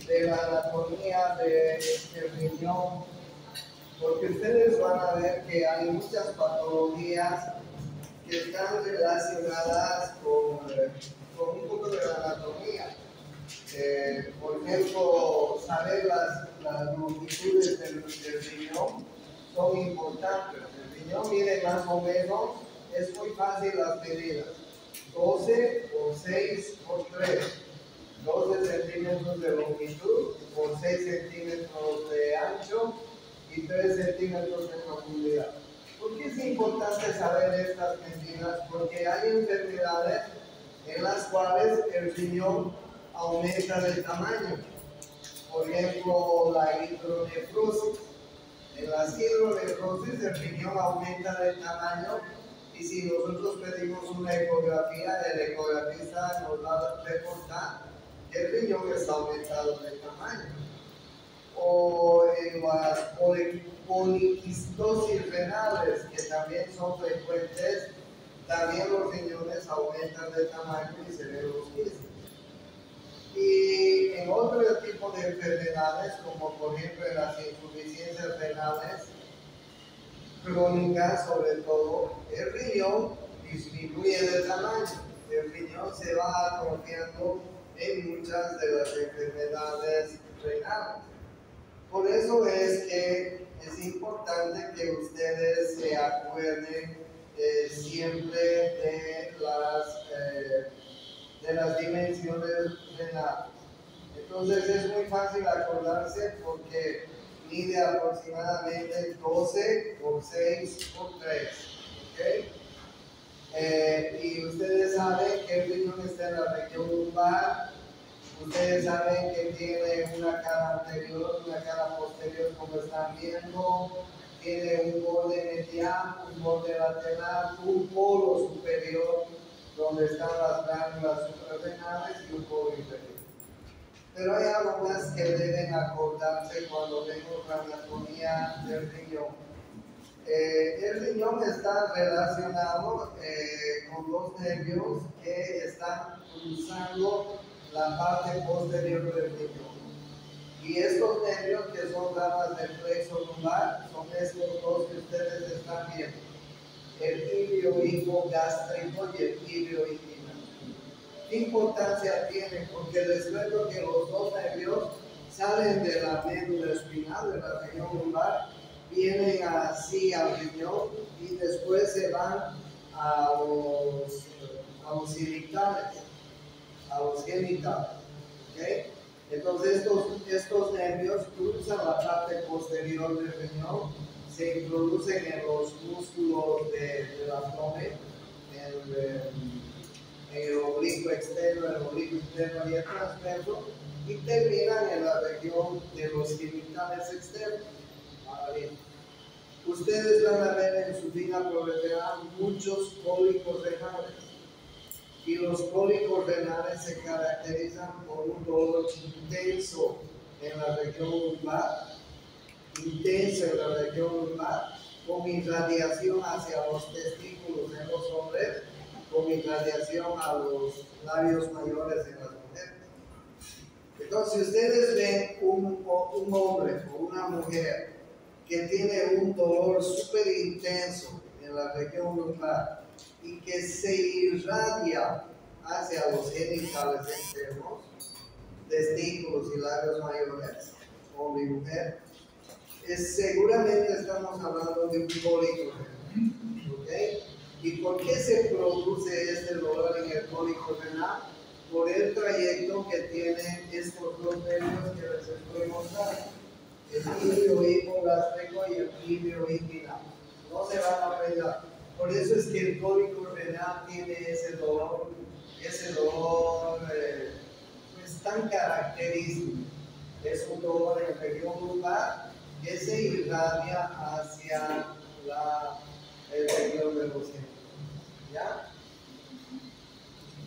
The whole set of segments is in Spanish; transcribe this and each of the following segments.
de la anatomía del riñón, porque ustedes van a ver que hay muchas patologías que están relacionadas con un poco de la anatomía. Por ejemplo, saber las longitudes del riñón son importantes. El riñón mide más o menos, es muy fácil las medidas: 12 por 6 por 3, 12 centímetros de longitud por 6 centímetros de ancho y 3 centímetros de profundidad. ¿Por qué es importante saber estas medidas? Porque hay enfermedades en las cuales el riñón aumenta de tamaño. Por ejemplo, la hidronefrosis. En las hidronefrosis el riñón aumenta de tamaño, y si nosotros pedimos una ecografía, el ecografista nos va a reportar que el riñón está aumentado de tamaño. O en las poliquistosis renales, que también son frecuentes, también los riñones aumentan de tamaño y se ven los quistes. Y en otro tipo de enfermedades, como por ejemplo en las insuficiencias renales crónicas, sobre todo, el riñón disminuye de tamaño. El riñón se va atrofiando en muchas de las enfermedades renales. Por eso es que es importante que ustedes se acuerden siempre de las dimensiones renales. Entonces es muy fácil acordarse porque mide aproximadamente 12 por 6 por 3. ¿Okay? Y ustedes saben que el riñón está en la región lumbar. Ustedes saben que tiene una cara anterior, una cara posterior, como están viendo. Tiene un borde mediano, un borde lateral, un polo superior donde están las glándulas suprarrenales y un polo inferior. Pero hay algo más que deben acordarse cuando vemos la anatomía del riñón. El riñón está relacionado con dos nervios que están cruzando la parte posterior del riñón. Y estos nervios, que son ramas del plexo lumbar, son estos dos que ustedes están viendo: el tibio hipogástrico y el tibio inguinal. ¿Qué importancia tiene? Porque les cuento que los dos nervios salen de la médula espinal, de la región lumbar, vienen así al riñón y después se van a los genitales, ¿okay? Entonces estos nervios cruzan la parte posterior del riñón, se introducen en los músculos del abdomen, en el oblicuo externo, el oblicuo interno y el transverso, y terminan en la región de los genitales externos. Ahora bien, ustedes van a ver en su vida profesional muchos cólicos renales. Y los cólicos renales se caracterizan por un dolor intenso en la región lumbar, con irradiación hacia los testículos en los hombres, con irradiación a los labios mayores en las mujeres. Entonces, si ustedes ven un hombre o una mujer que tiene un dolor súper intenso en la región lumbar y que se irradia hacia los genitales externos, testículos y labios mayores, hombre y mujer, seguramente estamos hablando de un cólico renal. ¿Okay? ¿Y por qué se produce este dolor en el cólico renal? Por el trayecto que tienen estos dos nervios que les estoy mostrando: el tibio hipogástrico y el tibio inguinal. No se van a olvidar. Por eso es que el cólico renal tiene ese dolor pues, tan característico. Es un dolor en la región lumbar que se irradia hacia el región de los genitales. ¿Ya?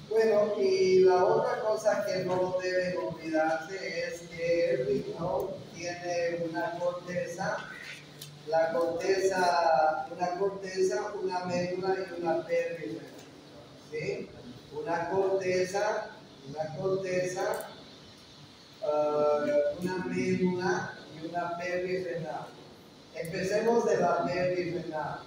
Bueno, y la otra cosa que no deben olvidarse es que el riñón tiene una corteza, una médula y una pelvis. ¿Sí? Una corteza una médula y una pelvis renal. Empecemos de la pelvis renal.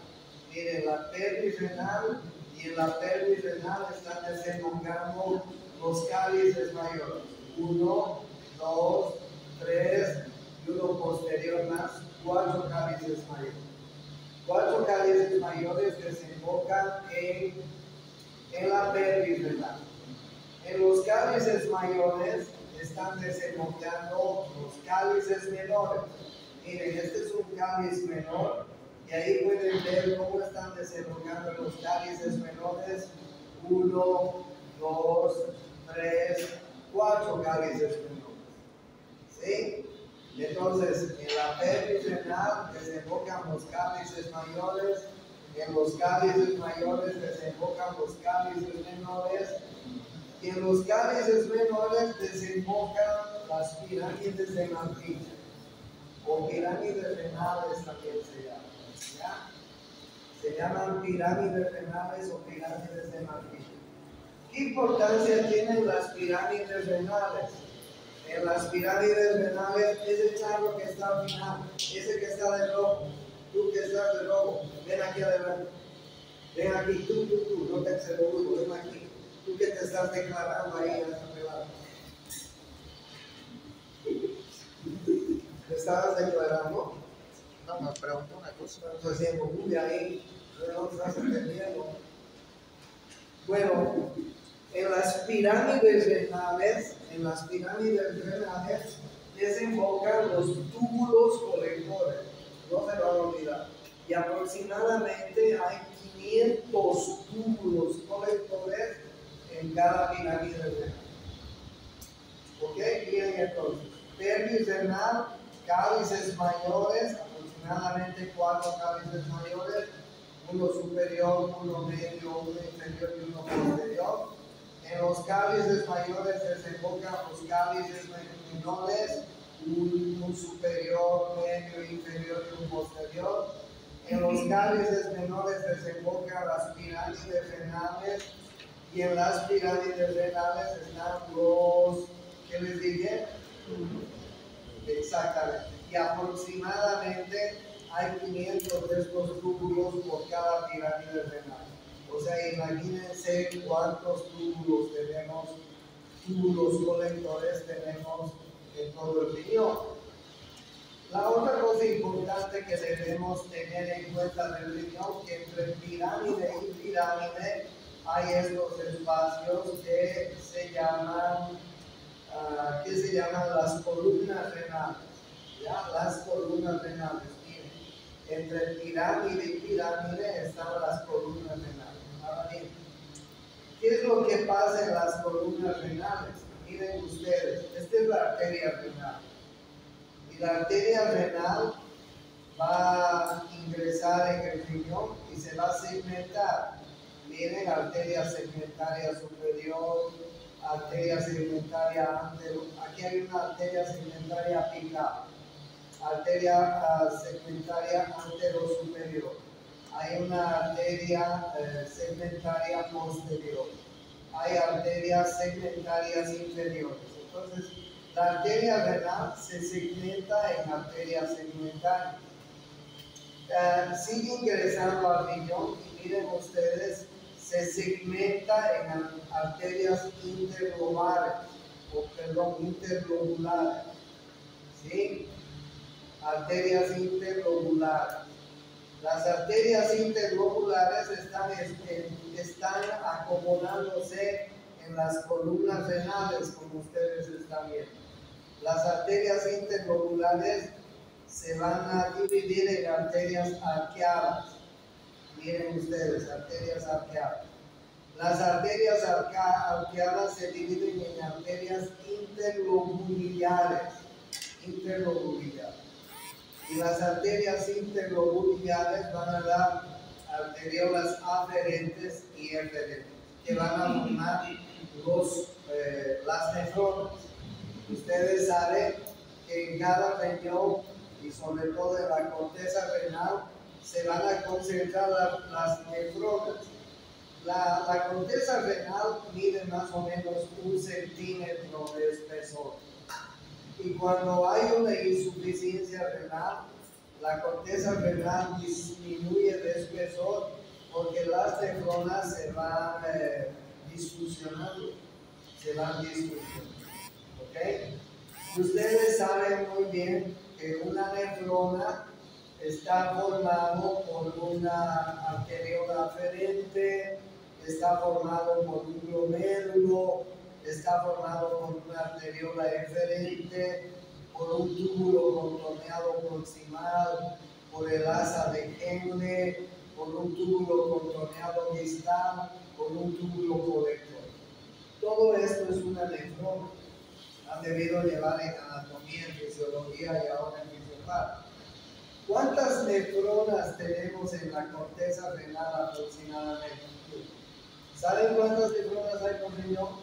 Miren, la pelvis renal y en la pelvis renal están desembocando los cálices mayores. 1, 2, 3 y uno posterior más, 4 cálices mayores. 4 cálices mayores desembocan en la pelvis renal. En los cálices mayores están desembocando los cálices menores. Miren, este es un cáliz menor y ahí pueden ver cómo están desembocando los cálices menores. 1, 2, 3, 4 cálices menores. ¿Sí? Entonces, en la pelvis renal desembocan los cálices mayores, en los cálices mayores desembocan los cálices menores, y en los cálices menores desembocan las pirámides de Marfil, o pirámides renales también se llaman. ¿Ya? Se llaman pirámides renales o pirámides de Marfil. ¿Qué importancia tienen las pirámides renales? En las pirámides renales, ese charro que está al final, ese que está de rojo, tú que estás de rojo, ven aquí adelante. Ven aquí, tú, no te seguro, ven aquí. Tú que te estás declarando ahí en esta pelada. ¿Te estabas declarando? No, me pregunto una cosa. Estás haciendo bulla ahí, no estás entendiendo. Bueno, en las pirámides renales desembocan los túbulos colectores, no se van a olvidar. Y aproximadamente hay 500 túbulos colectores en cada pirámide renal. ¿Ok? Miren entonces, pelvis renal, cálices mayores, aproximadamente 4 cálices mayores, uno superior, uno medio, uno inferior y uno posterior. En los cálices mayores desembocan los cálices menores, un superior, medio, inferior y un posterior. En los cálices menores desembocan las pirámides renales, y en las pirámides renales están los, ¿qué les dije? Exactamente. Y aproximadamente hay 500 de estos túbulos por cada pirámide renal. O sea, imagínense cuántos túbulos colectores tenemos en todo el riñón. La otra cosa importante que debemos tener en cuenta del riñón, que entre pirámide y pirámide hay estos espacios que se llaman las columnas renales. ¿Ya? Las columnas renales. Miren, entre pirámide y pirámide están las columnas renales. Ahora bien, ¿qué es lo que pasa en las columnas renales? Miren ustedes, esta es la arteria renal. Y la arteria renal va a ingresar en el riñón y se va a segmentar. Miren, arteria segmentaria superior, arteria segmentaria anterior. Aquí hay una arteria segmentaria apical, arteria segmentaria anterosuperior. Hay una arteria segmentaria posterior. Hay arterias segmentarias inferiores. Entonces, la arteria renal se segmenta en arterias segmentarias. Sigue ingresando al riñón y miren ustedes, se segmenta en arterias interlobulares, interlobulares. ¿Sí? Arterias interlobulares. Las arterias interlobulares están acomodándose en las columnas renales, como ustedes están viendo. Las arterias interlobulares se van a dividir en arterias arqueadas. Miren ustedes, arterias arqueadas. Las arterias arqueadas se dividen en arterias interlobuliares. Y las arterias interlobuliares van a dar arteriolas aferentes y eferentes, que van a formar las nefronas. Ustedes saben que en cada riñón y sobre todo en la corteza renal se van a concentrar las nefronas. La corteza renal mide más o menos 1 centímetro de espesor. Y cuando hay una insuficiencia renal, la corteza renal disminuye de espesor porque las nefronas se van disfuncionando, ¿ok? Ustedes saben muy bien que una nefrona está formado por una arteriola aferente, está formado por un glomérulo, está formado por una arteriola eferente, por un túbulo contorneado proximal, por el asa de Henle, por un túbulo contorneado distal, por un túbulo colector. Todo esto es una nefrona. Han debido llevar en anatomía, en fisiología y ahora en fisiopatía. ¿Cuántas nefronas tenemos en la corteza renal aproximadamente? ¿Saben cuántas nefronas hay por riñón?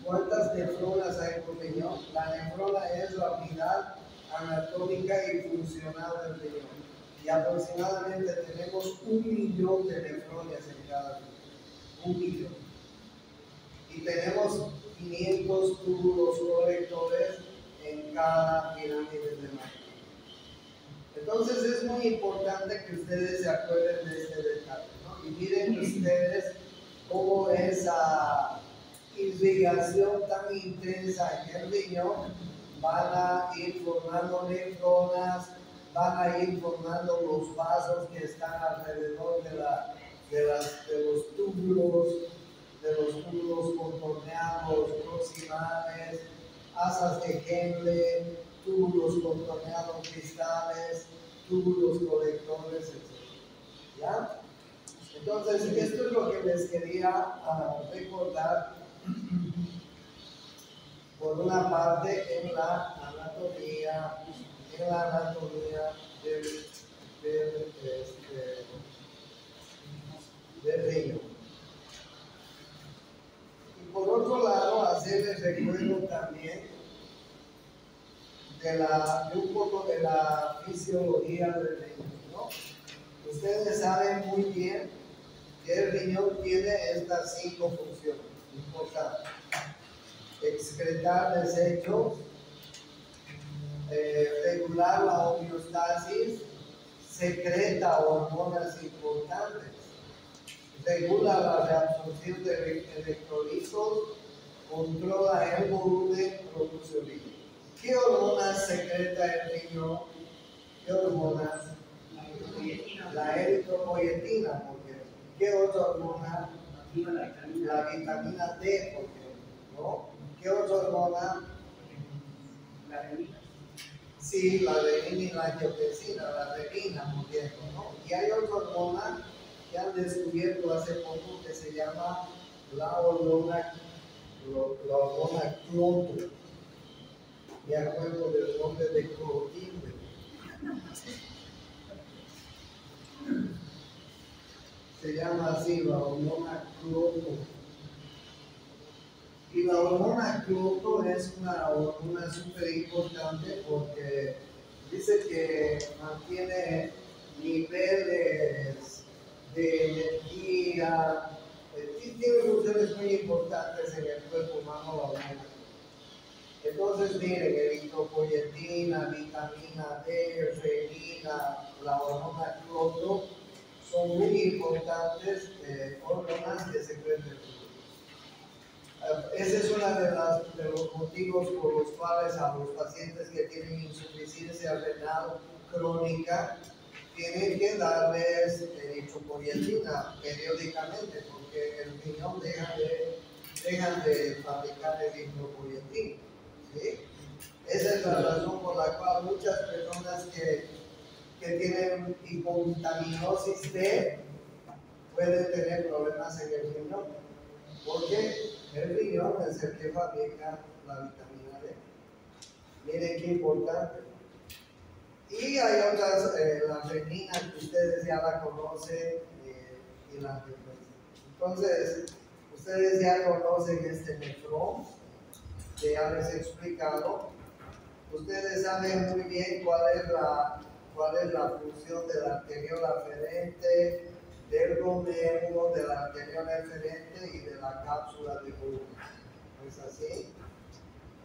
¿Cuántas nefronas hay por riñón? La nefrona es la unidad anatómica y funcional del riñón. Y aproximadamente tenemos 1 millón de nefronas en cada riñón. 1 millón. Y tenemos 500 túbulos colectores en cada pirámide de Mayer. Entonces es muy importante que ustedes se acuerden de este detalle, ¿no? Y miren ustedes cómo esa irrigación tan intensa en el riñón van a ir formando nefronas, van a ir formando los vasos que están alrededor de los túbulos contorneados proximales, asas de Henle, túbulos contorneados distales, túbulos colectores, etc. ¿Ya? Entonces, esto es lo que les quería recordar por una parte en la anatomía del riñón. Y por otro lado, hacerles recuerdo también de un poco de la fisiología del riñón, ¿no? Ustedes saben muy bien que el riñón tiene estas 5 funciones importantes: excretar desechos, regular la homeostasis, secreta hormonas importantes, regula la reabsorción de electrolitos, controla el volumen, produce orina. ¿Qué hormonas secreta el riñón? ¿Qué hormonas? La eritropoyetina, porque ¿qué otra hormona? La vitamina D, porque ¿no? ¿Qué otra hormona? La renina. Sí, la renina y la angiotensina, la renina, por ejemplo, ¿no? Y hay otra hormona que han descubierto hace poco que se llama la hormona cloto. Me acuerdo del nombre de Clotilde. Se llama así, la hormona cloto. Y la hormona cloto es una hormona súper importante porque dice que mantiene niveles de energía, tiene funciones muy importantes en el cuerpo humano, la hormona. Entonces, miren, eritropoyetina, vitamina D, renina, la hormona cloto son muy importantes hormonas que secretan el riñón. Ese es uno de los motivos por los cuales a los pacientes que tienen insuficiencia renal crónica tienen que darles eritropoyetina periódicamente porque el riñón dejan de fabricar eritropoyetina. ¿Sí? Esa es la razón por la cual muchas personas que tienen hipovitaminosis D pueden tener problemas en el riñón, porque el riñón es el que fabrica la vitamina D. Miren qué importante. Y hay otras, la renina, que ustedes ya la conocen, y la angiotensina. Entonces, ustedes ya conocen este nefrón, que ya les he explicado. Ustedes saben muy bien cuál es la función de la arteriola aferente, del glomérulo, de la arteriola eferente y de la cápsula de Golgi. ¿No es así?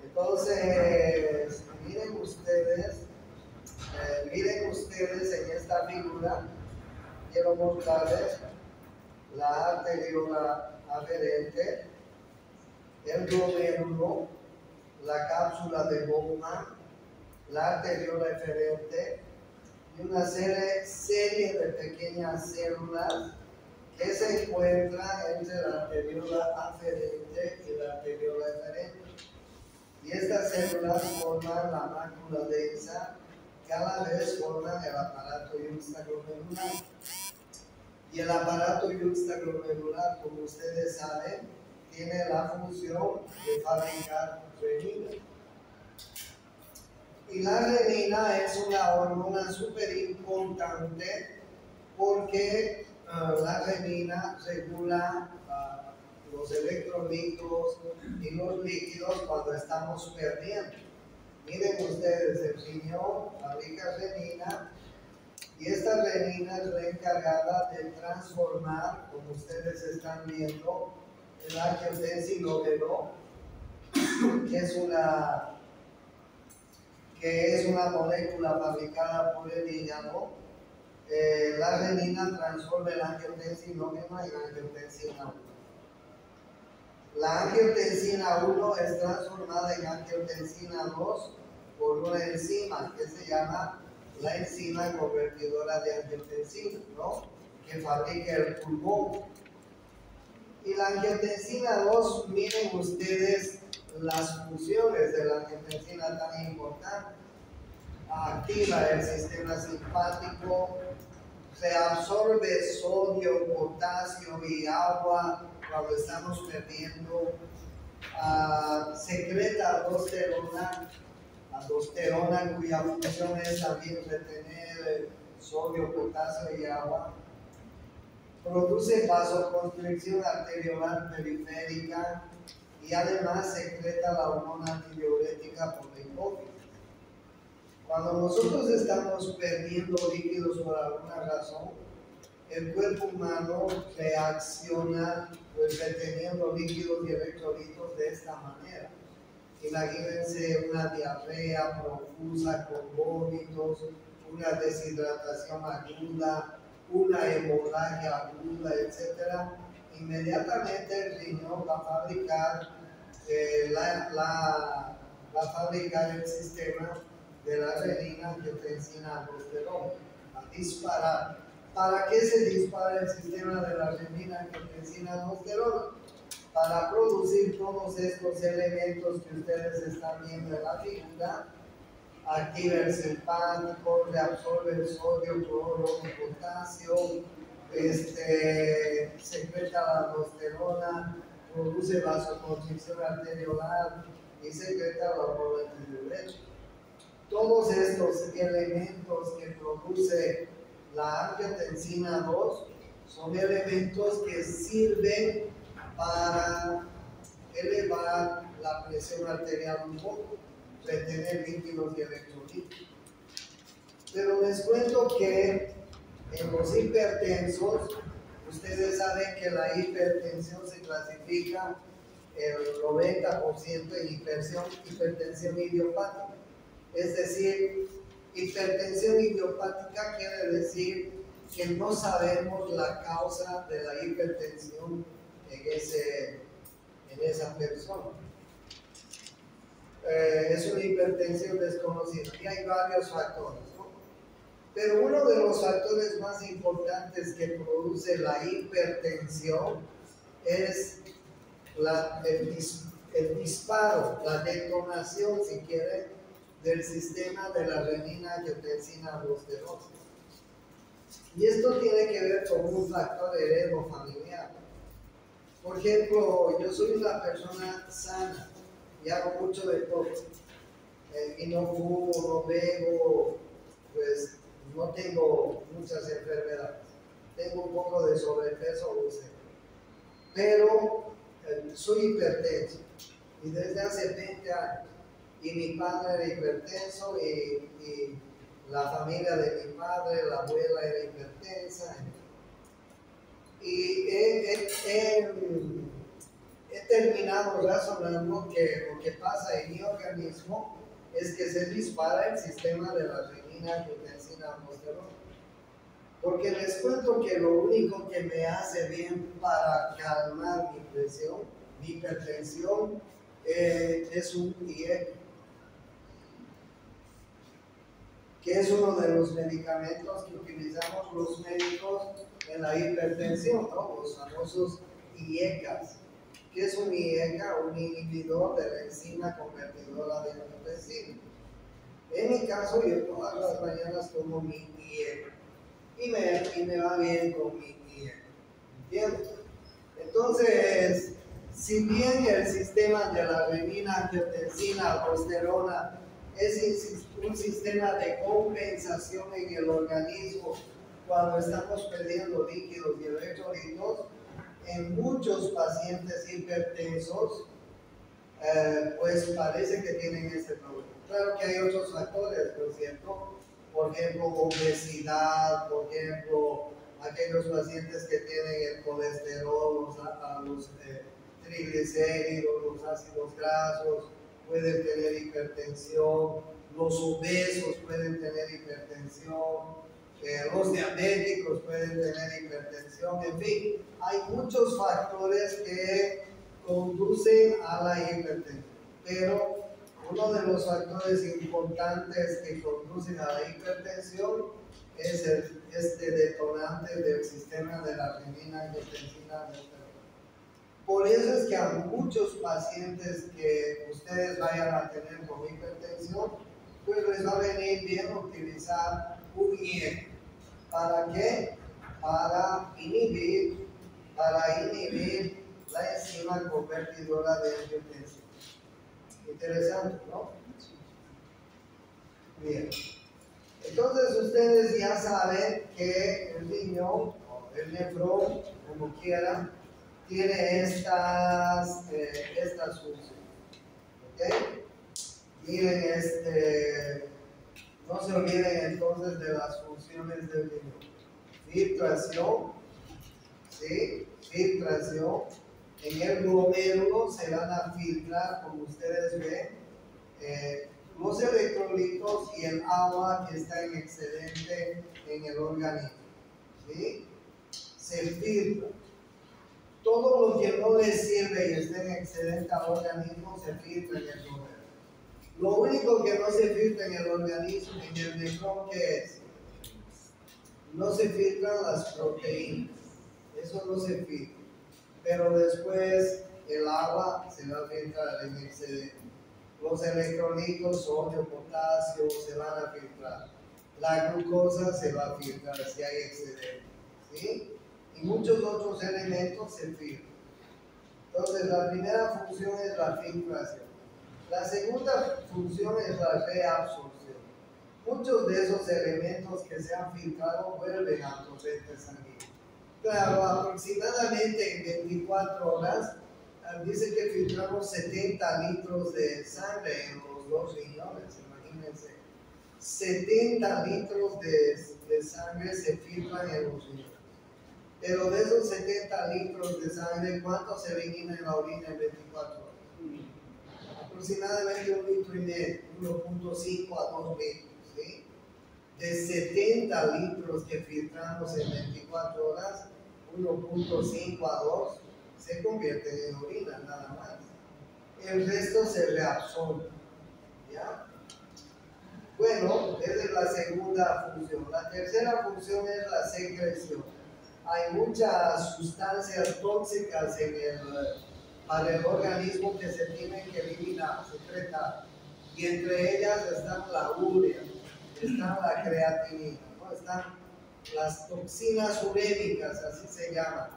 Entonces, miren ustedes en esta figura, quiero mostrarles la arteriola aferente, el glomérulo, la cápsula de Bowman, la arteriola eferente y una serie de pequeñas células que se encuentran entre la arteriola aferente y la arteriola eferente. Y estas células forman la mácula densa, que a la vez forman el aparato yuxtaglomerular. Y el aparato yuxtaglomerular, como ustedes saben, tiene la función de fabricar renina. Y la renina es una hormona súper importante porque la renina regula los electrolitos y los líquidos cuando estamos perdiendo. Miren ustedes, el riñón fabrica renina y esta renina es la encargada de transformar, como ustedes están viendo, el angiotensinógeno, que es una molécula fabricada por el hígado. La renina transforma el angiotensinógeno en angiotensina 1. La angiotensina 1 es transformada en angiotensina 2 por una enzima que se llama la enzima convertidora de angiotensina, ¿no? Que fabrica el pulmón. Y la angiotensina 2, miren ustedes las funciones de la angiotensina tan importantes. Activa el sistema simpático, se absorbe sodio, potasio y agua cuando estamos perdiendo, secreta aldosterona cuya función es también retener sodio, potasio y agua. Produce vasoconstricción arteriolar periférica y además secreta la hormona antidiurética por la hipófisis. Cuando nosotros estamos perdiendo líquidos por alguna razón, el cuerpo humano reacciona reteniendo líquidos y electrolitos de esta manera. Imagínense una diarrea profusa con vómitos, una deshidratación aguda, una hemorragia aguda, etc. Inmediatamente el riñón va a fabricar el sistema de la renina, angiotensina, aldosterona, a disparar. ¿Para qué se dispara el sistema de la renina, angiotensina, aldosterona? Para producir todos estos elementos que ustedes están viendo en la figura. Activa el simpático, reabsorbe el sodio, cloro, potasio, secreta la aldosterona, produce vasoconstricción arteriolar y secreta la hormona antidiurética. Todos estos elementos que produce la angiotensina 2 son elementos que sirven para elevar la presión arterial un poco, retener líquidos y electrolitos. Pero les cuento que en los hipertensos, ustedes saben que la hipertensión se clasifica el 90% en hipertensión idiopática. Es decir, hipertensión idiopática quiere decir que no sabemos la causa de la hipertensión en esa persona. Es una hipertensión desconocida y hay varios factores, ¿no? Pero uno de los factores más importantes que produce la hipertensión es el disparo, la detonación, si quieren, del sistema de la renina, angiotensina, aldosterona. Y esto tiene que ver con un factor heredofamiliar. Por ejemplo, yo soy una persona sana y hago mucho deporte. Y no fumo, no bebo, pues no tengo muchas enfermedades. Tengo un poco de sobrepeso, pero soy hipertenso y desde hace 20 años. Y mi padre era hipertenso y la familia de mi padre, la abuela era hipertensa. Y he terminado razonando que lo que pasa en mi organismo es que se dispara el sistema de la renina, angiotensina, aldosterona. Porque les cuento que lo único que me hace bien para calmar mi presión, mi hipertensión, es un IEC, que es uno de los medicamentos que utilizamos los médicos en la hipertensión, ¿no? Los famosos IECAS. ¿Qué es un IECA? Un inhibidor de la enzima convertidora de angiotensina. En mi caso, yo todas las mañanas tomo mi IECA y me va bien con mi IECA. ¿Entiendes? Entonces, si bien el sistema de la renina, angiotensina, aldosterona es un sistema de compensación en el organismo cuando estamos perdiendo líquidos y electrolitos, en muchos pacientes hipertensos, pues parece que tienen ese problema. Claro que hay otros factores, por cierto, por ejemplo, obesidad, por ejemplo, aquellos pacientes que tienen el colesterol, los triglicéridos, los ácidos grasos, pueden tener hipertensión, los obesos pueden tener hipertensión, los diabéticos pueden tener hipertensión, en fin, hay muchos factores que conducen a la hipertensión, pero uno de los factores importantes que conducen a la hipertensión es este detonante del sistema de la renina, angiotensina, aldosterona. Por eso es que a muchos pacientes que ustedes vayan a tener con hipertensión, pues les va a venir bien utilizar un IEC. ¿Para qué? Para inhibir la enzima convertidora de angiotensina. Interesante, ¿no? Bien. Entonces ustedes ya saben que el riñón o el nefrón, como quieran, tiene estas funciones. ¿Ok? Miren, no se olviden entonces de las funciones del riñón. Filtración, ¿sí? Filtración. En el glomérulo se van a filtrar, como ustedes ven, los electrolitos y el agua que está en excedente en el organismo. ¿Sí? Se filtra. Todo lo que no le sirve y esté en excedente al organismo se filtra en el glomérulo. Lo único que no se filtra en el organismo, en el nefrón, ¿qué es? No se filtran las proteínas. Eso no se filtra. Pero después el agua se va a filtrar en excedente. Los electrolitos, sodio, potasio, se van a filtrar. La glucosa se va a filtrar si hay excedente. ¿Sí? Y muchos otros elementos se filtran. Entonces, la primera función es la filtración. La segunda función es la reabsorción. Muchos de esos elementos que se han filtrado vuelven al torrente sanguíneo. Claro, aproximadamente en 24 horas, dice que filtramos 70 litros de sangre en los dos riñones, imagínense. 70 litros de sangre se filtran en los riñones. Pero de esos 70 litros de sangre, ¿cuánto se elimina en la orina en 24 horas? Aproximadamente 1,5 litros, 1,5 a 2 litros. ¿Sí? De 70 litros que filtramos en 24 horas, 1,5 a 2 se convierten en orina, nada más. El resto se reabsorbe. ¿Ya? Bueno, esa es la segunda función. La tercera función es la secreción. Hay muchas sustancias tóxicas para el organismo que se tienen que eliminar, secretar. Y entre ellas están la urea, está la creatinina, ¿no? Están las toxinas urémicas, así se llaman,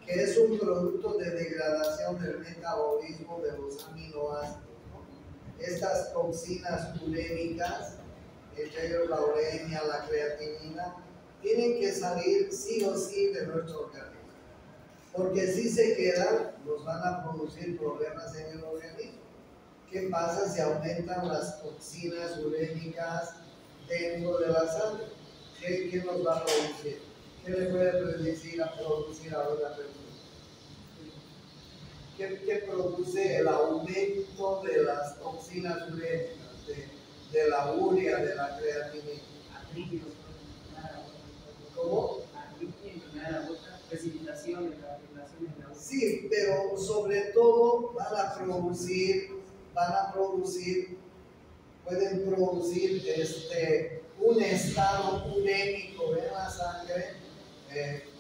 que es un producto de degradación del metabolismo de los aminoácidos, ¿no? Estas toxinas urémicas, entre ellos la uremia, la creatinina, tienen que salir sí o sí de nuestro organismo, porque si se quedan nos van a producir problemas en el organismo. ¿Qué pasa si aumentan las toxinas urémicas dentro de la sangre? ¿Qué nos va a producir? ¿Qué le puede producir a una persona? que produce el aumento de las toxinas urémicas, de la urea, de la creatinina. ¿Cómo? Precipitaciones, las precipitaciones de la urea. Sí, pero sobre todo pueden producir un estado urémico en la sangre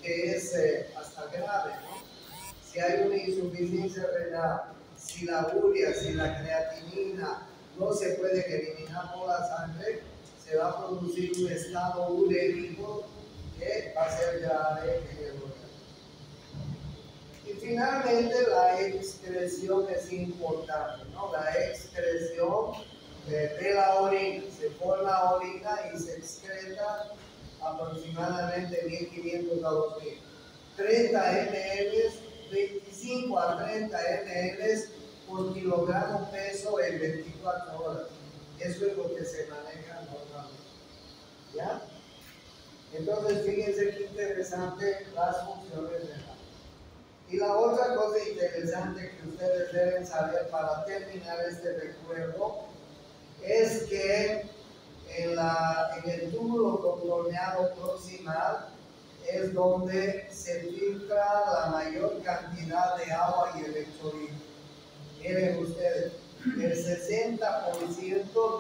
que es hasta grave, ¿no? Si hay una insuficiencia renal, si la urea, si la creatinina no se puede eliminar por la sangre, se va a producir un estado urémico que va a ser grave en el organismo. Y finalmente la excreción es importante, ¿no? La excreción de la orina, se forma orina y se excreta aproximadamente 1500 a 2000. 30 ml, 25 a 30 ml por kilogramo peso en 24 horas. Eso es lo que se maneja normalmente. ¿Ya? Entonces, fíjense qué interesante las funciones renales. Y la otra cosa interesante que ustedes deben saber para terminar este recuerdo es que en el túbulo contorneado proximal es donde se filtra la mayor cantidad de agua y electrolitos. Miren ustedes, el 60%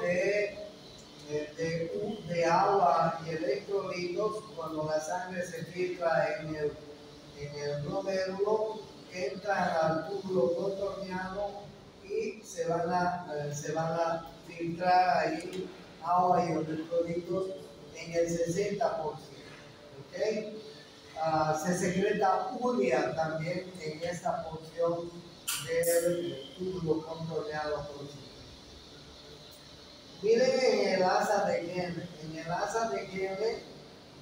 de agua y electrolitos cuando la sangre se filtra en el glomérulo entran al túbulo contorneado y se van a filtrar ahí agua y electrolitos en el 60%. ¿Okay? Se secreta urea también en esta porción del túbulo contorneado proximal. Miren en el asa de Gene. En el asa de Gene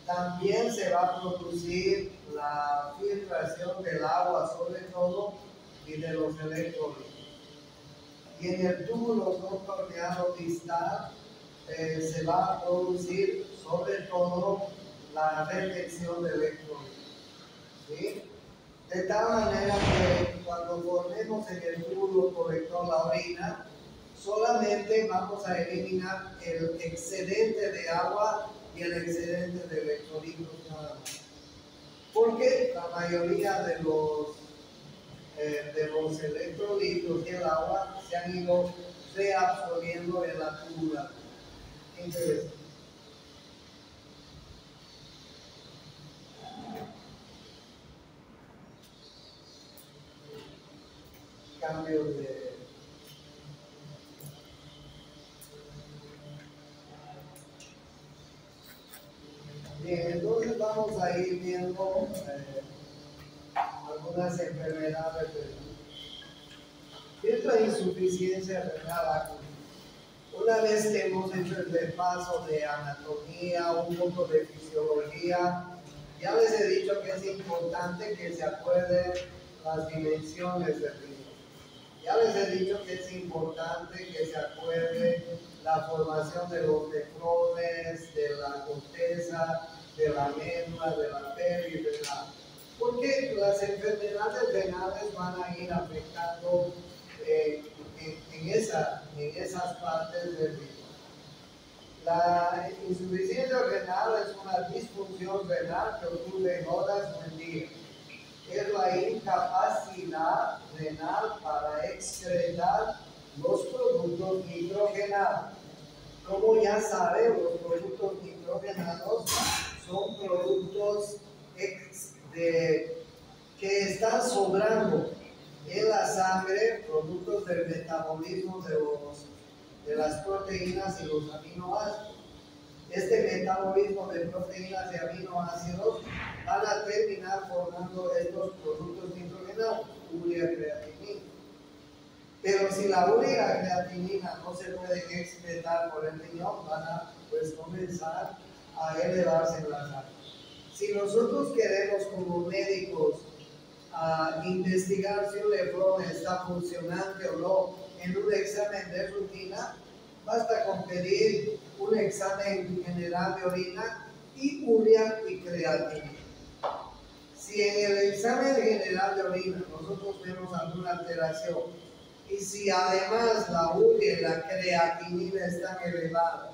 también se va a producir la filtración del agua, sobre todo, y de los electrolitos. Y en el túbulo contorneado distal se va a producir, sobre todo, la retención de electrolitos. ¿Sí? De tal manera que cuando formemos en el túbulo colector la orina, solamente vamos a eliminar el excedente de agua y el excedente de electrolitos nada más. Porque la mayoría de los electrolitos y el agua se han ido reabsorbiendo en la tubular. Interesante. Cambios de... Bien, entonces vamos a ir viendo algunas enfermedades renales. ¿Qué es la insuficiencia renal aguda? Una vez que hemos hecho el repaso de anatomía, un poco de fisiología, ya les he dicho que es importante que se acuerden las dimensiones del riñón. Ya les he dicho que es importante que se acuerde la formación de los nefrones, de la corteza, de la médula, de la pelvis renal. Porque las enfermedades renales van a ir afectando en esas partes del riñón. La insuficiencia renal es una disfunción renal que ocurre en horas o en días. Es la incapacidad renal para excretar los productos nitrogenados. Como ya saben, los productos nitrogenados son productos que están sobrando en la sangre, productos del metabolismo de las proteínas y los aminoácidos. Este metabolismo de proteínas y aminoácidos van a terminar formando estos productos nitrogenados, urea y creatinina. Pero si la urea y la creatinina no se pueden excretar por el riñón, van a comenzar a elevarse en la sangre. Si nosotros queremos como médicos investigar si un nefrón está funcionante o no en un examen de rutina, basta con pedir un examen general de orina y urea y creatinina. Si en el examen general de orina nos nosotros vemos alguna alteración, y si además la urea y la creatinina están elevadas,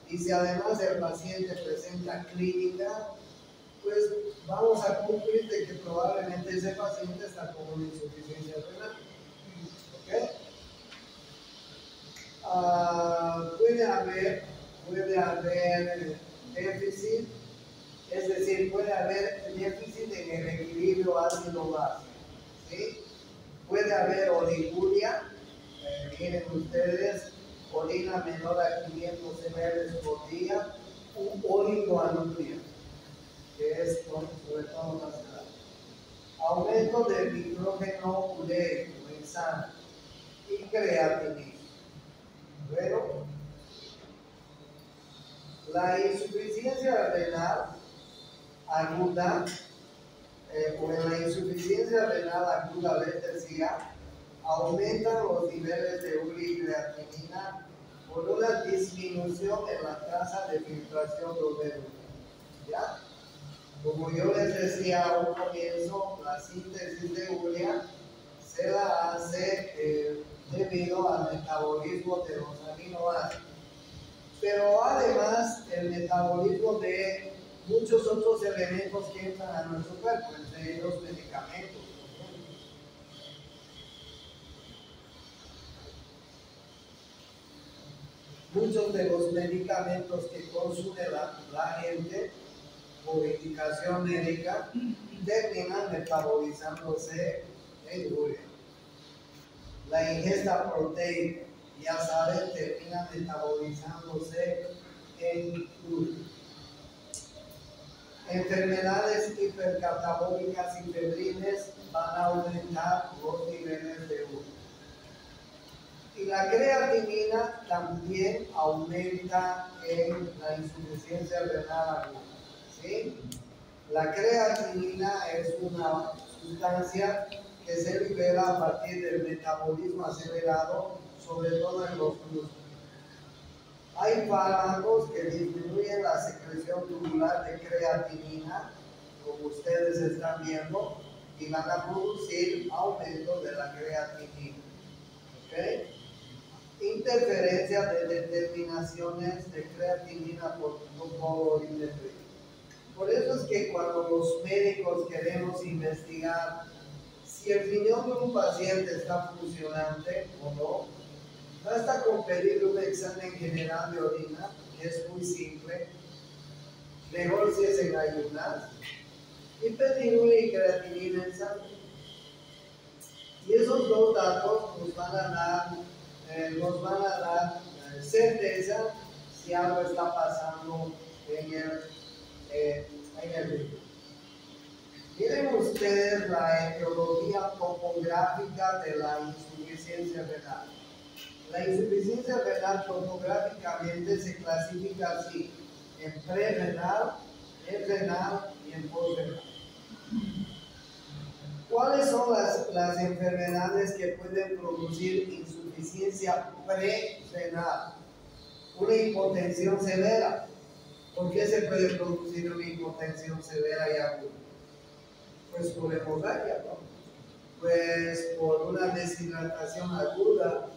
y si además el paciente presenta clínica, pues vamos a concluir de que probablemente ese paciente está con una insuficiencia renal. ¿Ok? Puede haber déficit, es decir, puede haber déficit en el equilibrio ácido-base, ¿sí? Puede haber oliguria, miren ustedes, orina menor a 500 ml por día, un oligoanuria, que es sobre todo nacional. Aumento del nitrógeno ureico en sangre y creatinina. Bueno, la insuficiencia renal aguda, o en la insuficiencia renal aguda, les decía, aumentan los niveles de urea y creatinina por una disminución en la tasa de filtración glomerular. ¿Ya? Como yo les decía a un comienzo, la síntesis de urea se la hace debido al metabolismo de los aminoácidos. Pero además el metabolismo de muchos otros elementos que entran a nuestro cuerpo, entre ellos medicamentos. Muchos de los medicamentos que consume la gente por indicación médica terminan metabolizándose en urea. La ingesta proteica, ya saben, termina metabolizándose en urea. Enfermedades hipercatabólicas y febriles van a aumentar los niveles de urea. Y la creatinina también aumenta en la insuficiencia renal aguda. ¿Sí? La creatinina es una sustancia que se libera a partir del metabolismo acelerado, sobre todo en los glúteos. Hay fármacos que disminuyen la secreción tubular de creatinina, como ustedes están viendo, y van a producir aumento de la creatinina. ¿Okay? Interferencia de determinaciones de creatinina por glucosilindrina. Por eso es que cuando los médicos queremos investigar si el riñón de un paciente está funcionante o no, basta con pedir un examen general de orina, que es muy simple, mejor si es en ayunas, y pedir una creatinina en sangre. Y esos dos datos nos van a dar certeza si algo está pasando en el riñón. Miren ustedes la etiología topográfica de la insuficiencia renal. La insuficiencia renal topográficamente se clasifica así, en prerrenal, en renal y en postrenal. ¿Cuáles son las enfermedades que pueden producir insuficiencia prerrenal? Una hipotensión severa. ¿Por qué se puede producir una hipotensión severa y aguda? Pues por hemorragia, ¿no? Pues por una deshidratación aguda,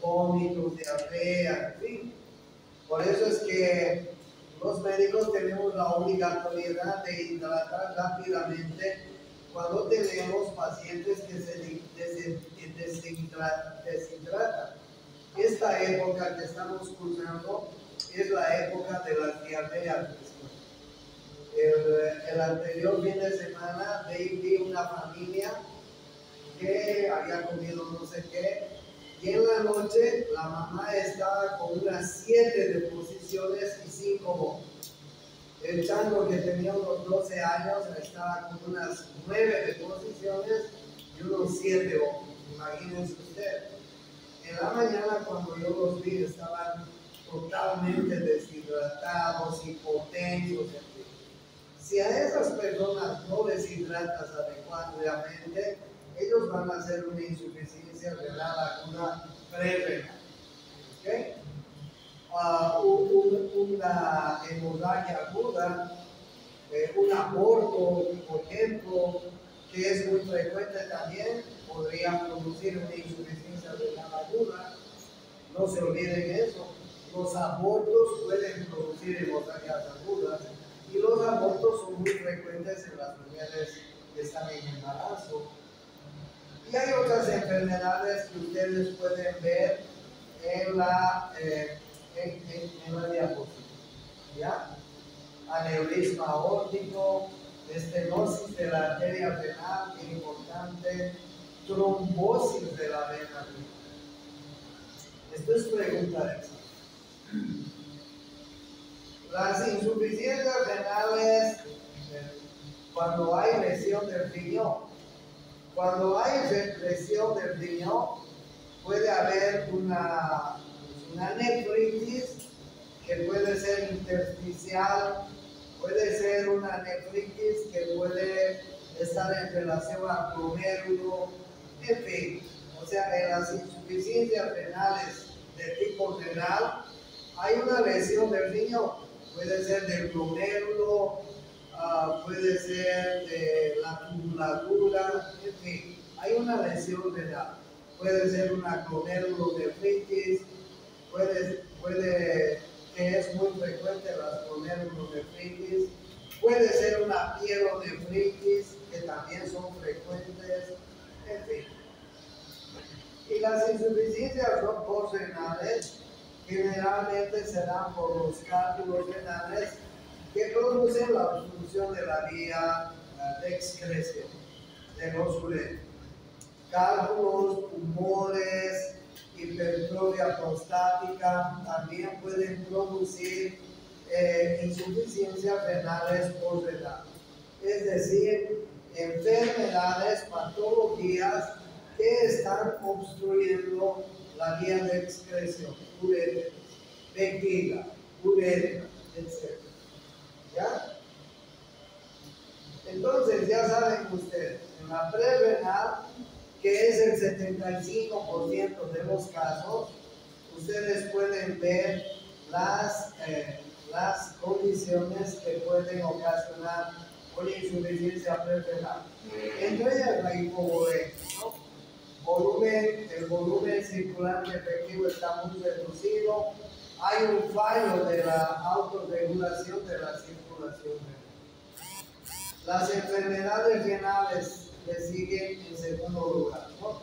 vómitos, diarrea, en fin. Por eso es que los médicos tenemos la obligatoriedad de hidratar rápidamente cuando tenemos pacientes que se deshidratan. Esta época que estamos cursando es la época de las diarreas. El anterior fin de semana vi una familia que había comido no sé qué, y en la noche la mamá estaba con unas 7 deposiciones y 5 vómitos. El chango, que tenía unos 12 años, estaba con unas 9 deposiciones y unos 7 vómitos. Imagínense ustedes. En la mañana, cuando yo los vi, estaban totalmente deshidratados, hipotensos, etc. Si a esas personas no les hidratas adecuadamente, ellos van a hacer una insuficiencia renal aguda prerrenal. ¿Okay? Una hemorragia aguda, un aborto, por ejemplo, que es muy frecuente también, podría producir una insuficiencia renal aguda. No se olviden eso. Los abortos pueden producir hemorragias agudas y los abortos son muy frecuentes en las mujeres que están en embarazo. Y hay otras enfermedades que ustedes pueden ver en la diapositiva. ¿Ya? Aneurisma aórtico, estenosis de la arteria renal, importante, trombosis de la vena. Esto es pregunta de examen. Las insuficiencias renales, cuando hay lesión del riñón. Cuando hay lesión del riñón, puede haber una nefritis que puede ser intersticial, puede ser una nefritis que puede estar en relación al glomérulo, en fin. O sea, en las insuficiencias renales de tipo renal, hay una lesión del riñón, puede ser del glomérulo, puede ser de la tubulatura, en fin, hay una lesión renal. Puede ser una glomerulonefritis, que es muy frecuente las glomerulonefritis, puede ser una pielonefritis, que también son frecuentes, en fin. Y las insuficiencias postrenales generalmente se dan por los cálculos renales que producen la obstrucción de la vía de excreción de los ureros. Cálculos, tumores, hipertrofia prostática también pueden producir insuficiencias renales postrenales. Es decir, enfermedades, patologías que están obstruyendo la vía de excreción, uretra, vejiga, uretra, etc. ¿Ya? Entonces, ya saben ustedes, en la prerrenal, que es el 75% de los casos, ustedes pueden ver las condiciones que pueden ocasionar una insuficiencia prerrenal. Entre ellas la hipovolemia, ¿no? El volumen circulante efectivo está muy reducido, hay un fallo de la autorregulación de la circulación renal. Las enfermedades renales le siguen en segundo lugar, ¿no?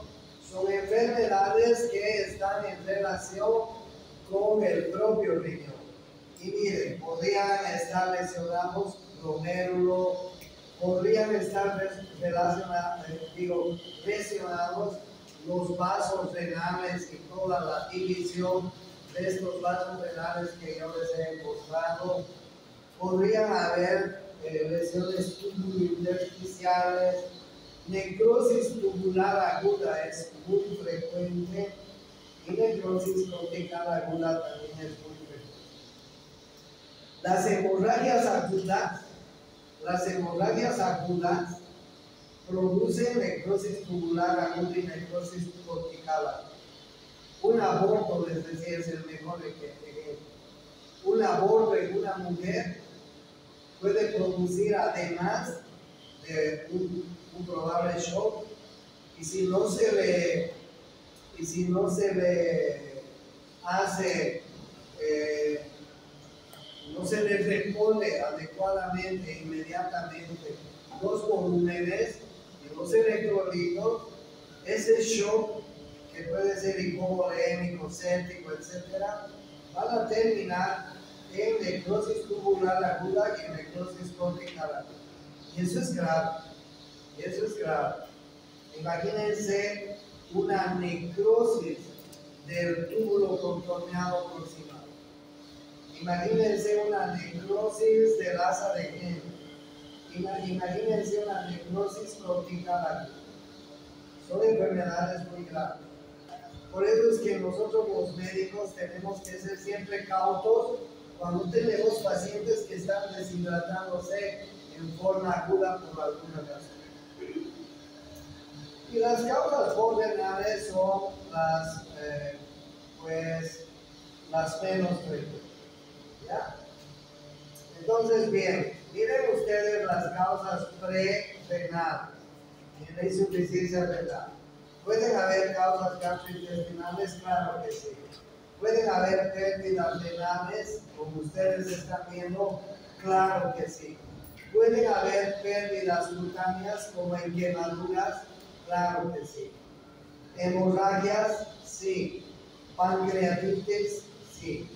Son enfermedades que están en relación con el propio riñón. Y miren, podrían estar lesionados glomérulo, podrían estar lesionados los vasos renales y toda la división de estos vasos renales que yo les he mostrado. Podrían haber lesiones tubulointersticiales, necrosis tubular aguda es muy frecuente y necrosis cortical aguda también es muy frecuente. Las hemorragias agudas producen necrosis tubular aguda y necrosis cortical aguda. Un aborto, les decía, es el mejor ejemplo. Un aborto en una mujer puede producir, además de un probable shock, y si no se le hace, no se le responde adecuadamente, inmediatamente, los volúmenes y los electrolitos, ese shock, que puede ser hipovolémico, séptico, etc., van a terminar en necrosis tubular aguda y en necrosis cortical aguda. Y eso es grave. Imagínense una necrosis del túbulo contorneado proximal. Imagínense una necrosis del asa de Henle. Imagínense una necrosis cortical aguda. Son enfermedades muy graves. Por eso es que nosotros los médicos tenemos que ser siempre cautos cuando tenemos pacientes que están deshidratándose en forma aguda por alguna razón. Y las causas postrenales son las menos frecuentes. ¿Ya? Entonces, bien, miren ustedes las causas prerenales. en la insuficiencia renal. ¿Pueden haber causas gastrointestinales? Claro que sí. ¿Pueden haber pérdidas renales, como ustedes están viendo? Claro que sí. ¿Pueden haber pérdidas cutáneas, como en quemaduras? Claro que sí. ¿Hemorragias? Sí. ¿Pancreatitis? Sí.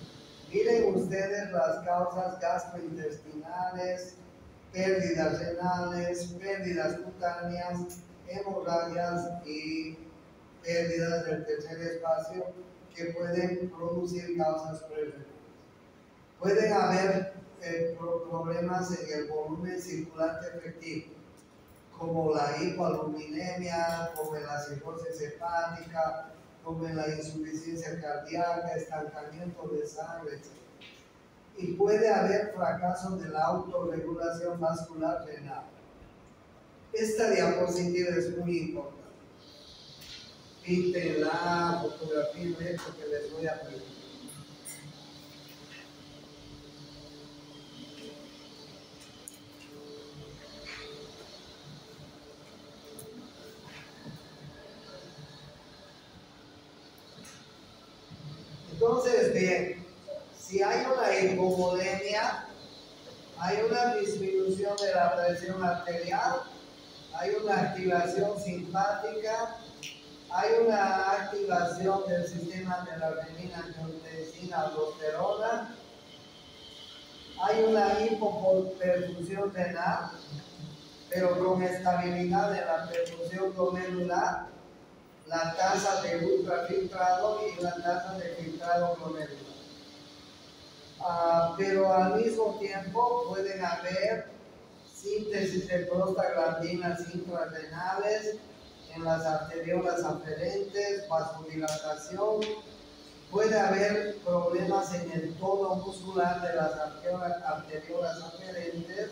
Miren ustedes las causas gastrointestinales, pérdidas renales, pérdidas cutáneas, hemorragias y pérdidas del tercer espacio que pueden producir causas prerenales. Pueden haber problemas en el volumen circulante efectivo, como la hipoaluminemia, como en la cirrosis hepática, como en la insuficiencia cardíaca, estancamiento de sangre, etc. Y puede haber fracaso de la autorregulación vascular renal. Esta diapositiva es muy importante. Píntenla, fotografíenla esto que les voy a pedir. Entonces, bien, si hay una hipovolemia, hay una disminución de la presión arterial, hay una activación simpática, hay una activación del sistema de la renina, angiotensina, aldosterona, hay una hipoperfusión renal, pero con estabilidad de la perfusión glomerular, la tasa de ultrafiltrado y la tasa de filtrado glomerular. Pero al mismo tiempo pueden haber síntesis de prostaglandinas intrarrenales en las arteriolas aferentes, vasodilatación. Puede haber problemas en el tono muscular de las arteriolas aferentes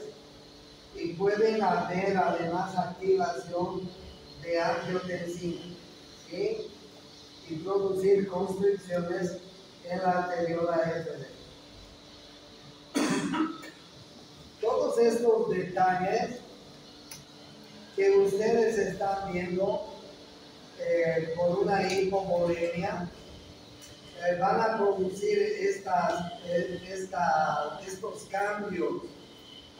y pueden haber además activación de angiotensina, ¿sí? Y producir constricciones en la arteriola eferente. Todos estos detalles que ustedes están viendo por una hipovolemia van a producir estos cambios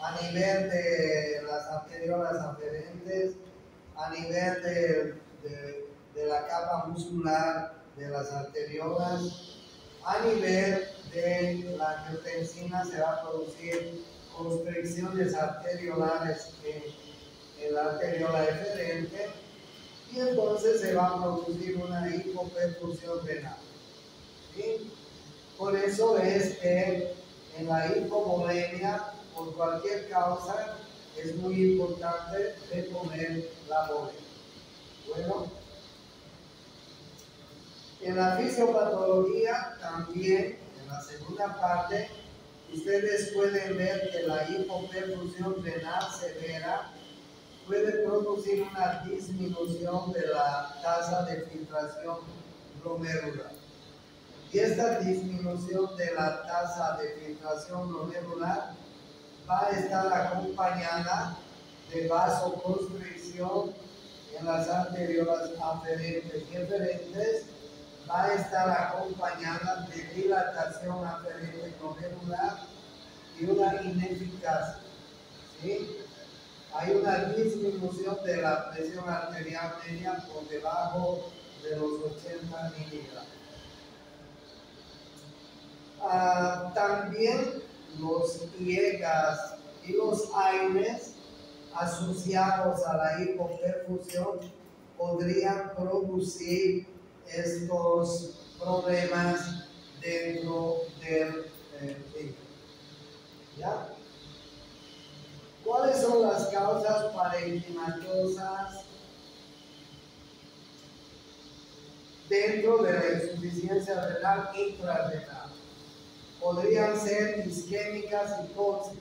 a nivel de las arteriolas aferentes, a nivel de la capa muscular de las arteriolas, a nivel de la angiotensina se va a producir constricciones arteriolares en la arteriola eferente y entonces se va a producir una hipoperfusión renal. ¿Sí? Por eso es que en la hipovolemia, por cualquier causa, es muy importante reponer la volemia. Bueno, en la fisiopatología también, en la segunda parte, ustedes pueden ver que la hipoperfusión renal severa puede producir una disminución de la tasa de filtración glomerular. Y esta disminución de la tasa de filtración glomerular va a estar acompañada de vasoconstricción en las arteriolas aferentes y eferentes, va a estar acompañada de dilatación aferente glomerular y una ineficacia. ¿Sí? Hay una disminución de la presión arterial media por debajo de los 80 miligramos. También los IECAS y los AINES asociados a la hipoperfusión podrían producir estos problemas dentro del hígado. ¿Ya? ¿Cuáles son las causas parenquimatiosas dentro de la insuficiencia renal intrarrenal? Podrían ser isquémicas y tóxicas,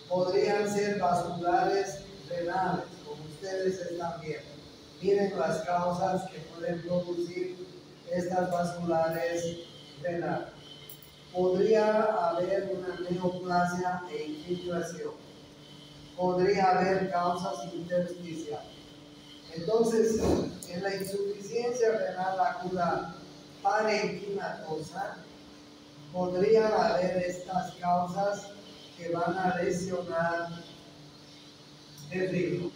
podrían ser vasculares renales, como ustedes están viendo. Miren las causas que pueden producir estas vasculares renales. Podría haber una neoplasia e infiltración. Podría haber causas intersticiales. Entonces, en la insuficiencia renal aguda parenquimatosa, podrían haber estas causas que van a lesionar el riñón.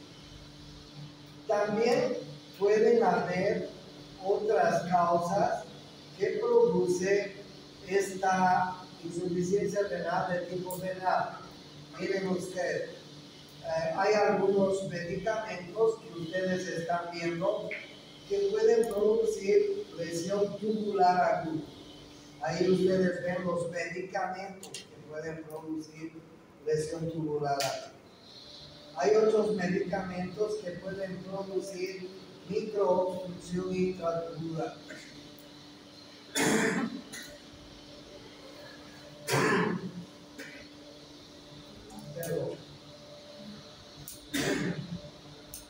También pueden haber otras causas que produce esta insuficiencia renal de tipo renal. Miren ustedes, hay algunos medicamentos que ustedes están viendo que pueden producir lesión tubular aguda. Ahí ustedes ven los medicamentos que pueden producir lesión tubular aguda. Hay otros medicamentos que pueden producir microobstrucción intratubular.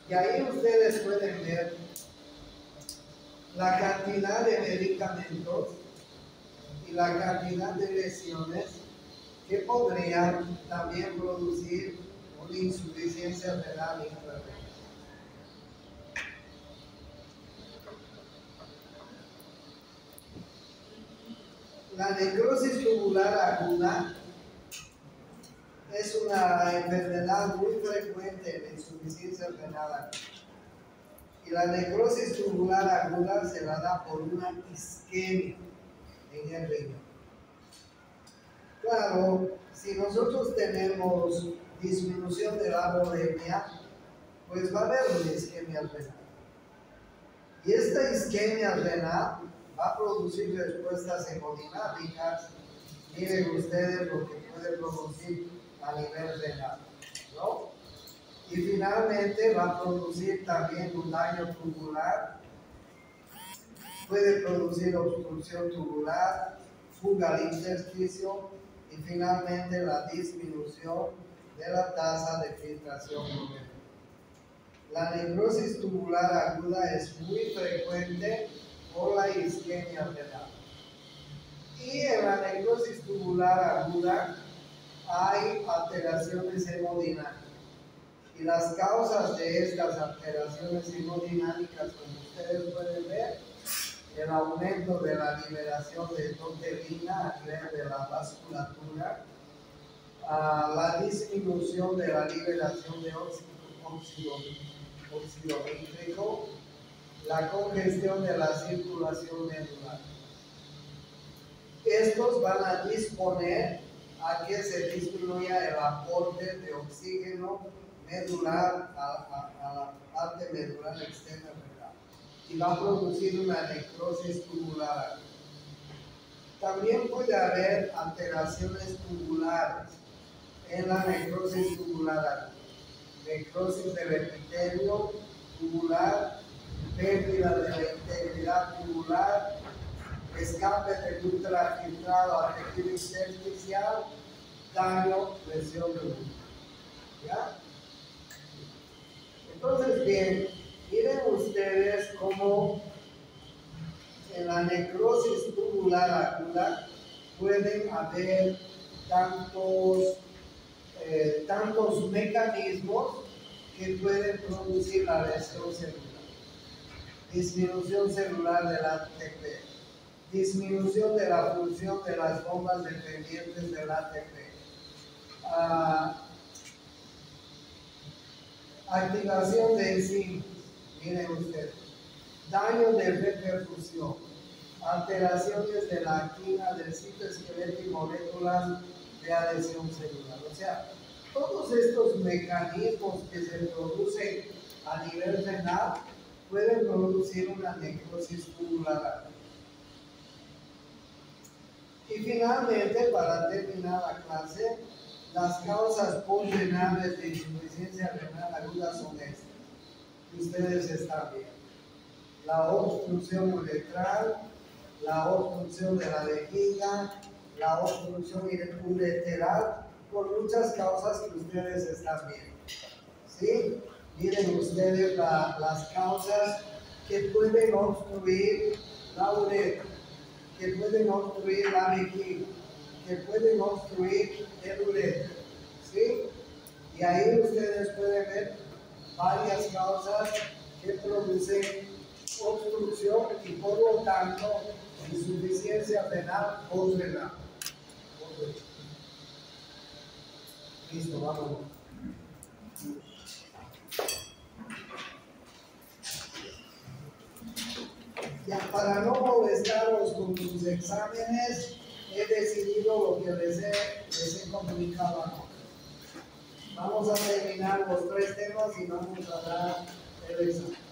Y ahí ustedes pueden ver la cantidad de medicamentos y la cantidad de lesiones que podrían también producir una insuficiencia renal intrarrenal. La necrosis tubular aguda es una enfermedad muy frecuente en la insuficiencia renal aguda. Y la necrosis tubular aguda se la da por una isquemia en el riñón. Claro, si nosotros tenemos disminución de la volemia, pues va a haber una isquemia renal. Y esta isquemia renal va a producir respuestas hemodinámicas. Miren ustedes lo que puede producir a nivel renal, ¿no? Y finalmente va a producir también un daño tubular, puede producir obstrucción tubular, fuga al intersticio y finalmente la disminución de la tasa de filtración glomerular. La necrosis tubular aguda es muy frecuente por la isquemia renal. Y en la necrosis tubular aguda hay alteraciones hemodinámicas. Y las causas de estas alteraciones hemodinámicas, como ustedes pueden ver, el aumento de la liberación de endotelina a nivel de la vasculatura, la disminución de la liberación de óxido nítrico, la congestión de la circulación medular. Estos van a disponer a que se disminuya el aporte de oxígeno medular a la parte medular externa renal y va a producir una necrosis tubular. También puede haber alteraciones tubulares en la necrosis tubular, necrosis del epitelio tubular, pérdida de la integridad tubular, escape de ultrafiltrado al tejido intersticial, daño, lesión tubular. ¿Ya? Entonces, bien, miren ustedes cómo en la necrosis tubular aguda pueden haber tantos mecanismos que pueden producir la lesión celular. Disminución celular del ATP, disminución de la función de las bombas dependientes del ATP, activación de enzimas, miren ustedes, daño de reperfusión, alteraciones de la actina del citoesqueleto y moléculas de adhesión celular. O sea, todos estos mecanismos que se producen a nivel renal pueden producir una necrosis tubular. Y finalmente, para terminar la clase, las causas posrenales de insuficiencia renal aguda son estas, que ustedes están viendo. La obstrucción uretral, la obstrucción de la vejiga, la obstrucción ureteral, por muchas causas que ustedes están viendo. ¿Sí? Miren ustedes las causas que pueden obstruir la uretra, que pueden obstruir la vejiga, que pueden obstruir el uretra. ¿Sí? Y ahí ustedes pueden ver varias causas que producen obstrucción y por lo tanto insuficiencia renal o renal. Listo, vámonos. Ya para no molestaros con sus exámenes, he decidido lo que les he comunicado. Vamos a terminar los 3 temas y vamos a dar el examen.